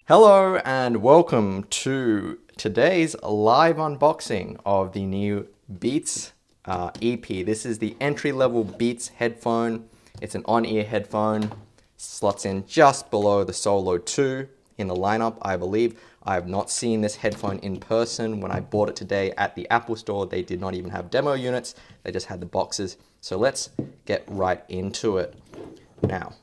Hello and welcome to today's live unboxing of the new Beats EP. This is the entry-level Beats headphone. It's an on-ear headphone. Slots in just below the Solo 2 in the lineup, I believe. I have not seen this headphone in person. When I bought it today at the Apple store, they did not even have demo units. They just had the boxes. So let's get right into it. Now,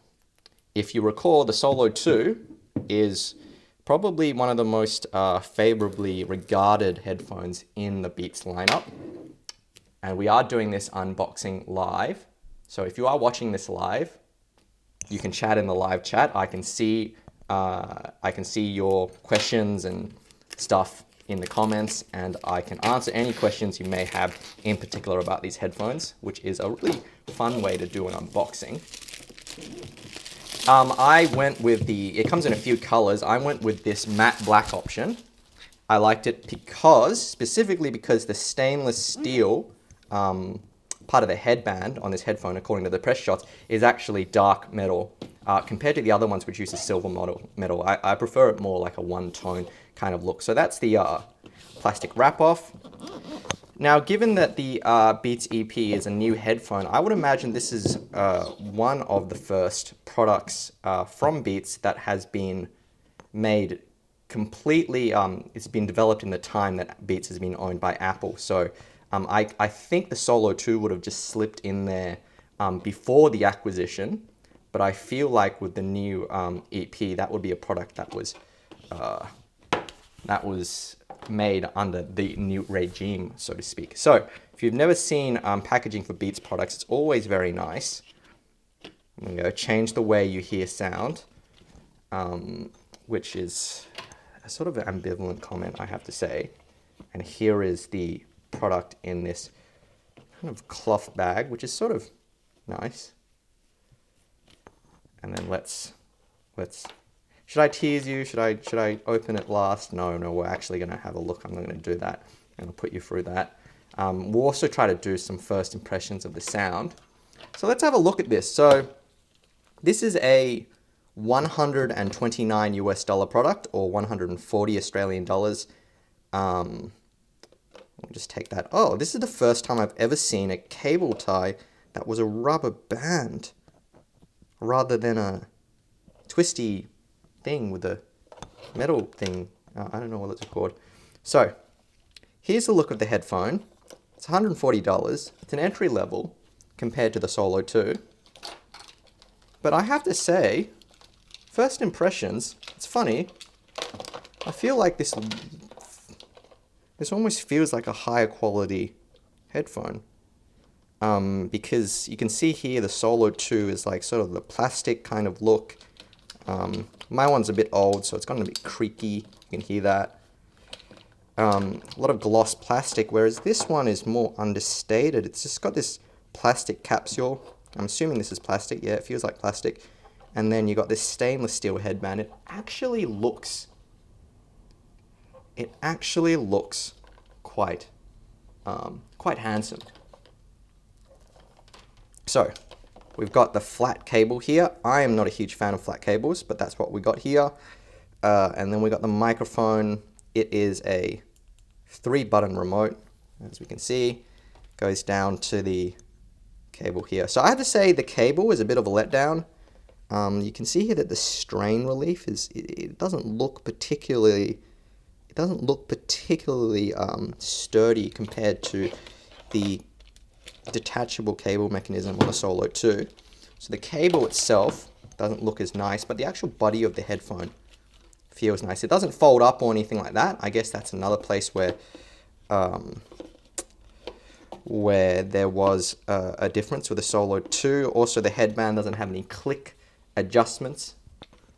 if you recall, the Solo 2 is probably one of the most favorably regarded headphones in the Beats lineup. And we are doing this unboxing live. So if you are watching this live, you can chat in the live chat. I can see your questions and stuff in the comments, and I can answer any questions you may have in particular about these headphones, which is a really fun way to do an unboxing. I went with it comes in a few colors. I went with this matte black option. I liked it specifically because the stainless steel part of the headband on this headphone, according to the press shots, is actually dark metal compared to the other ones which uses silver metal. I prefer it more like a one-tone kind of look. So that's the plastic wrap-off. Now, given that the Beats EP is a new headphone, I would imagine this is one of the first products from Beats that has been made completely, it's been developed in the time that Beats has been owned by Apple. So I think the Solo 2 would have just slipped in there before the acquisition, but I feel like with the new EP, that would be a product that was made under the new regime, so to speak. So if you've never seen packaging for Beats products, it's always very nice. I'm going to go change the way you hear sound, which is a sort of an ambivalent comment, I have to say. And here is the product in this kind of cloth bag, which is sort of nice. And then let's should I tease you? Should I open it last? No, we're actually going to have a look. I'm not going to do that. I'm going to put you through that. We'll also try to do some first impressions of the sound. So let's have a look at this. So this is a 129 US dollar product, or 140 Australian dollars. I'll just take that. Oh, this is the first time I've ever seen a cable tie that was a rubber band rather than a twisty thing with a metal thing. I don't know what it's called. So here's the look of the headphone. It's $140. It's an entry level compared to the Solo 2. But I have to say, first impressions, it's funny. I feel like this almost feels like a higher quality headphone. Because you can see here the Solo 2 is like sort of the plastic kind of look. My one's a bit old, so it's going to be creaky. You can hear that. A lot of gloss plastic, whereas this one is more understated. It's just got this plastic capsule. I'm assuming this is plastic. Yeah, it feels like plastic. And then you got this stainless steel headband. It actually looks quite handsome. So we've got the flat cable here. I am not a huge fan of flat cables, but that's what we got here. And then we got the microphone. It is a 3-button remote, as we can see. Goes down to the cable here. So I have to say the cable is a bit of a letdown. You can see here that the strain relief it doesn't look particularly sturdy compared to the detachable cable mechanism on the Solo 2. So the cable itself doesn't look as nice, but the actual body of the headphone feels nice. It doesn't fold up or anything like that. I guess that's another place where there was a difference with the Solo 2. Also, the headband doesn't have any click adjustments.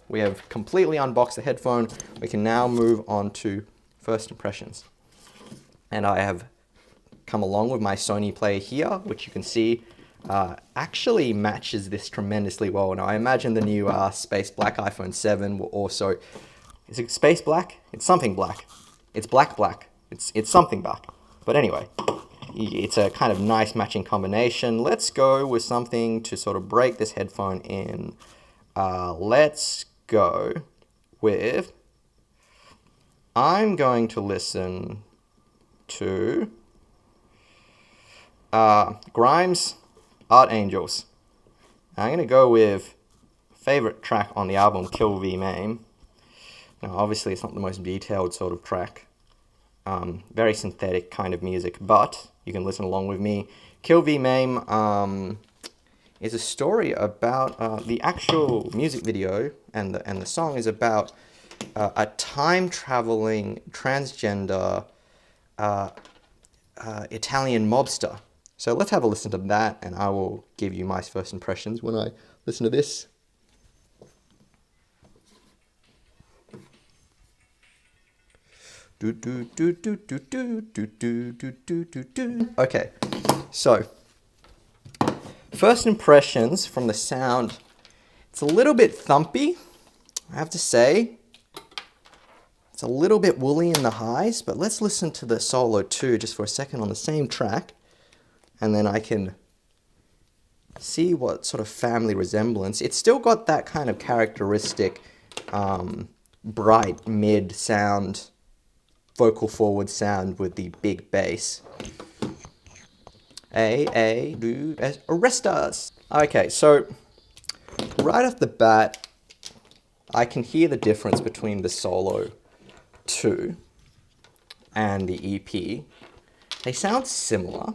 We have completely unboxed the headphone. We can now move on to first impressions. And I have come along with my Sony player here, which you can see actually matches this tremendously well. Now, I imagine the new Space Black iPhone 7 will also... Is it Space Black? It's something black. It's black. It's something black. But anyway, it's a kind of nice matching combination. Let's go with something to sort of break this headphone in. Let's go with I'm going to listen to Grimes, Art Angels. I'm going to go with favorite track on the album, Kill V Mame. Now, obviously, it's not the most detailed sort of track. Very synthetic kind of music, but you can listen along with me. Kill V Mame is a story about the actual music video, and the song is about a time-traveling transgender Italian mobster. So let's have a listen to that, and I will give you my first impressions when I listen to this. Okay, so first impressions from the sound. It's a little bit thumpy, I have to say. It's a little bit woolly in the highs, but let's listen to the solo too just for a second on the same track, and then I can see what sort of family resemblance. It's still got that kind of characteristic bright mid sound, vocal forward sound with the big bass. Arrest us. Okay, so right off the bat, I can hear the difference between the solo 2 and the EP. They sound similar.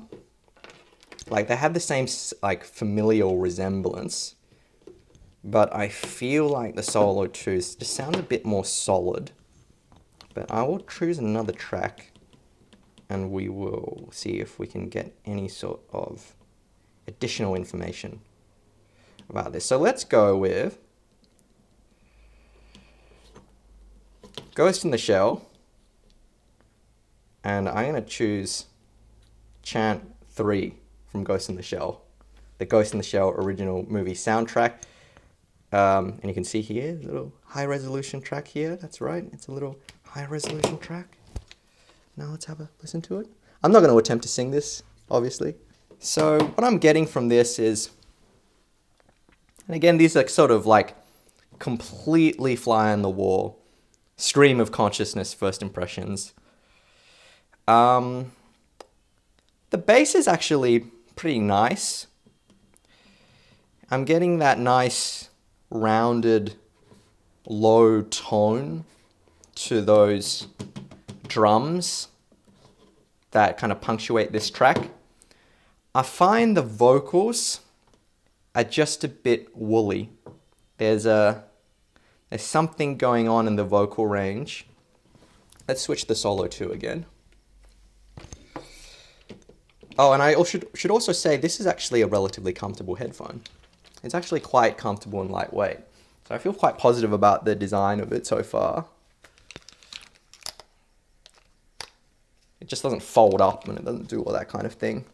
Like, they have the same, like, familial resemblance. But I feel like the solo 2 just sounds a bit more solid. But I will choose another track, and we will see if we can get any sort of additional information about this. So let's go with Ghost in the Shell, and I'm going to choose Chant 3 from Ghost in the Shell, the Ghost in the Shell original movie soundtrack. And you can see here, a little high resolution track here. That's right, it's a little high resolution track. Now let's have a listen to it. I'm not going to attempt to sing this, obviously. So what I'm getting from this is, and again, these are sort of like completely fly on the wall, stream of consciousness first impressions. The bass is actually pretty nice. I'm getting that nice rounded low tone to those drums that kind of punctuate this track. I find the vocals are just a bit woolly. There's something going on in the vocal range. Let's switch the solo 2 again. Oh, and I should also say this is actually a relatively comfortable headphone. It's actually quite comfortable and lightweight. So I feel quite positive about the design of it so far. It just doesn't fold up and it doesn't do all that kind of thing.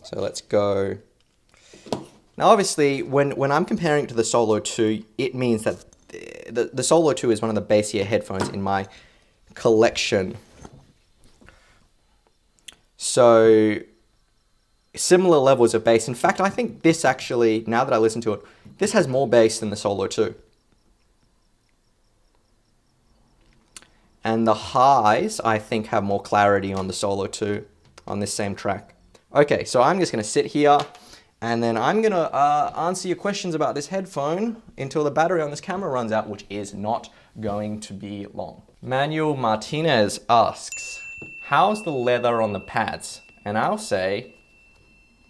So let's go. Now obviously, when I'm comparing it to the Solo 2, it means that the Solo 2 is one of the bassier headphones in my collection. So similar levels of bass. In fact, I think this actually, now that I listen to it, this has more bass than the Solo 2. And the highs, I think, have more clarity on the Solo 2 on this same track. Okay, so I'm just going to sit here and then I'm going to answer your questions about this headphone until the battery on this camera runs out, which is not going to be long. Manuel Martinez asks, how's the leather on the pads? And I'll say,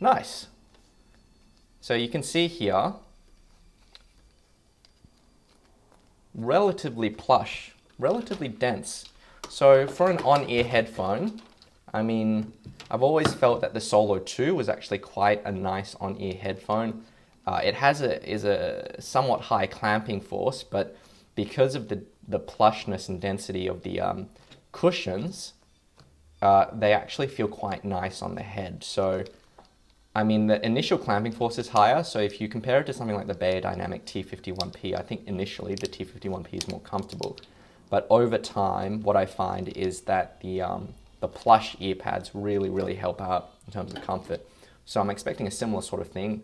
nice. So you can see here, relatively plush, relatively dense. So for an on-ear headphone, I mean, I've always felt that the Solo 2 was actually quite a nice on-ear headphone. It is a somewhat high clamping force, but because of the plushness and density of the cushions, they actually feel quite nice on the head. So, I mean, the initial clamping force is higher, so if you compare it to something like the Beyerdynamic T51P, I think initially the T51P is more comfortable. But over time, what I find is that the plush ear pads really, really help out in terms of comfort. So I'm expecting a similar sort of thing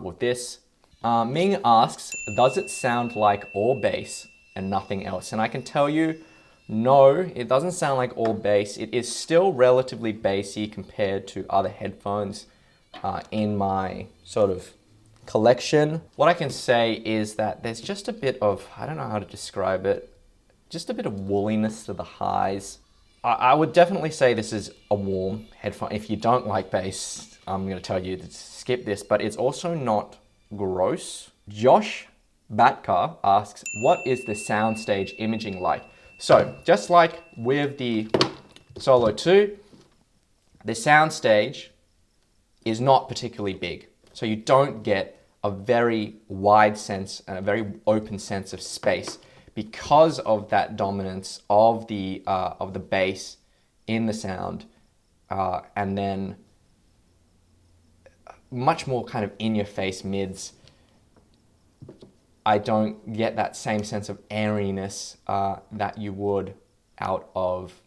with this. Ming asks, does it sound like all bass? and nothing else. And I can tell you, no, it doesn't sound like all bass. It is still relatively bassy compared to other headphones in my sort of collection. What I can say is that there's just a bit of, I don't know how to describe it, just a bit of woolliness to the highs. I would definitely say this is a warm headphone. If you don't like bass, I'm going to tell you to skip this, but it's also not gross. Josh Batka asks, what is the soundstage imaging like? So just like with the Solo 2, the soundstage is not particularly big. So you don't get a very wide sense and a very open sense of space because of that dominance of the bass in the sound, and then much more kind of in-your-face mids. I don't get that same sense of airiness that you would out of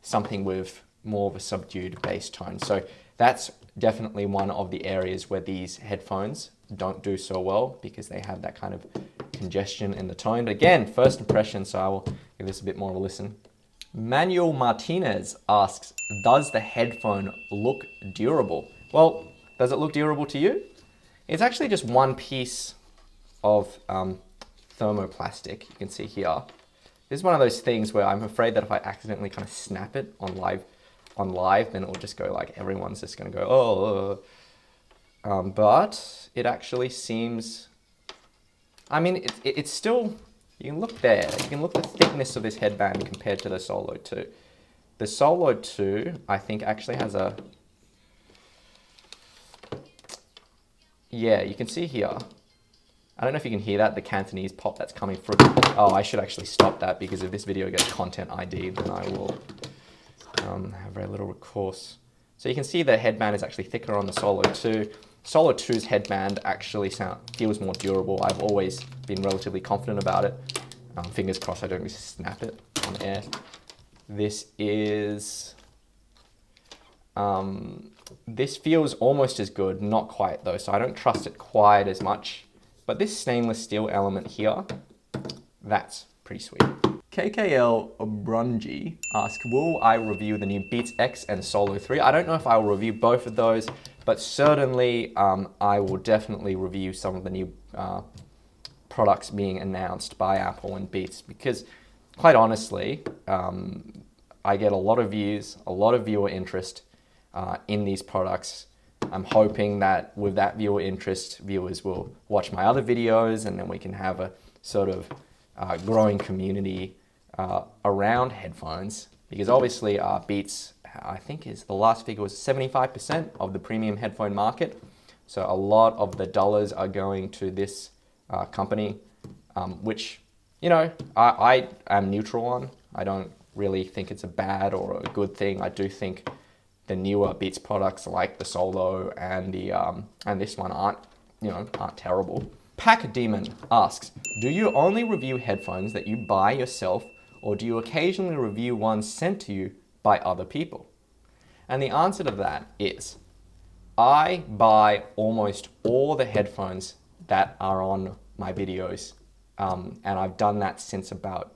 something with more of a subdued bass tone. So that's definitely one of the areas where these headphones don't do so well, because they have that kind of congestion in the tone. But again, first impression, so I will give this a bit more of a listen. Manuel Martinez asks, does the headphone look durable? Well, does it look durable to you? It's actually just one piece of thermoplastic. You can see here. This is one of those things where I'm afraid that if I accidentally kind of snap it on live, then it will just go like, everyone's just going to go, oh. But it actually seems, I mean, it's still, you can look there. You can look at the thickness of this headband compared to the Solo 2. The Solo 2, I think, actually has a, yeah, you can see here. I don't know if you can hear that, the Cantonese pop that's coming through. Oh, I should actually stop that, because if this video gets content ID, then I will have very little recourse. So you can see the headband is actually thicker on the Solo 2. Solo 2's headband actually feels more durable. I've always been relatively confident about it. Fingers crossed I don't just snap it on air. This is, this feels almost as good, not quite though, so I don't trust it quite as much. But this stainless steel element here, that's pretty sweet. KKL Brunji asks, will I review the new Beats X and Solo 3? I don't know if I will review both of those, but certainly I will definitely review some of the new products being announced by Apple and Beats, because quite honestly, I get a lot of views, a lot of viewer interest in these products. I'm hoping that with that viewer interest, viewers will watch my other videos, and then we can have a sort of growing community around headphones, because obviously Beats, I think is the last figure was 75% of the premium headphone market. So a lot of the dollars are going to this company, which, you know, I am neutral on. I don't really think it's a bad or a good thing. I do think the newer Beats products like the Solo and the and this one aren't terrible. Pack Demon asks, do you only review headphones that you buy yourself, or do you occasionally review ones sent to you by other people? And the answer to that is, I buy almost all the headphones that are on my videos, and I've done that since about,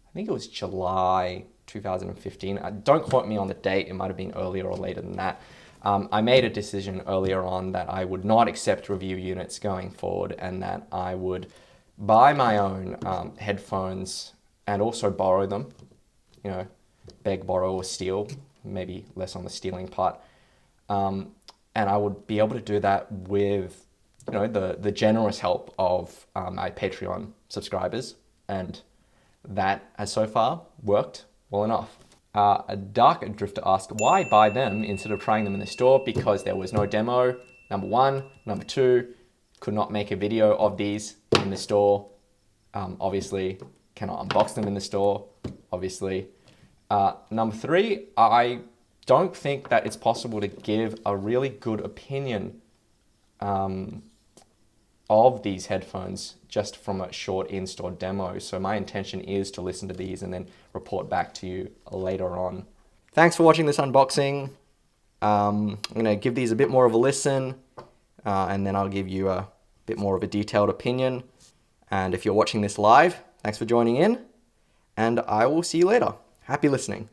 I think it was July 2015. Don't quote me on the date, it might have been earlier or later than that. I made a decision earlier on that I would not accept review units going forward, and that I would buy my own headphones and also borrow them, you know, beg, borrow, or steal, maybe less on the stealing part. And I would be able to do that with, you know, the generous help of my Patreon subscribers, and that has so far worked well enough. A Dark Drifter asked, why buy them instead of trying them in the store? Because there was no demo, number one. Number two, could not make a video of these in the store. Obviously, cannot unbox them in the store, obviously. Number three, I don't think that it's possible to give a really good opinion of these headphones just from a short in-store demo. So my intention is to listen to these and then report back to you later on. Thanks for watching this unboxing. I'm gonna give these a bit more of a listen, and then I'll give you a bit more of a detailed opinion. And if you're watching this live, Thanks for joining in, and I will see you later. Happy listening.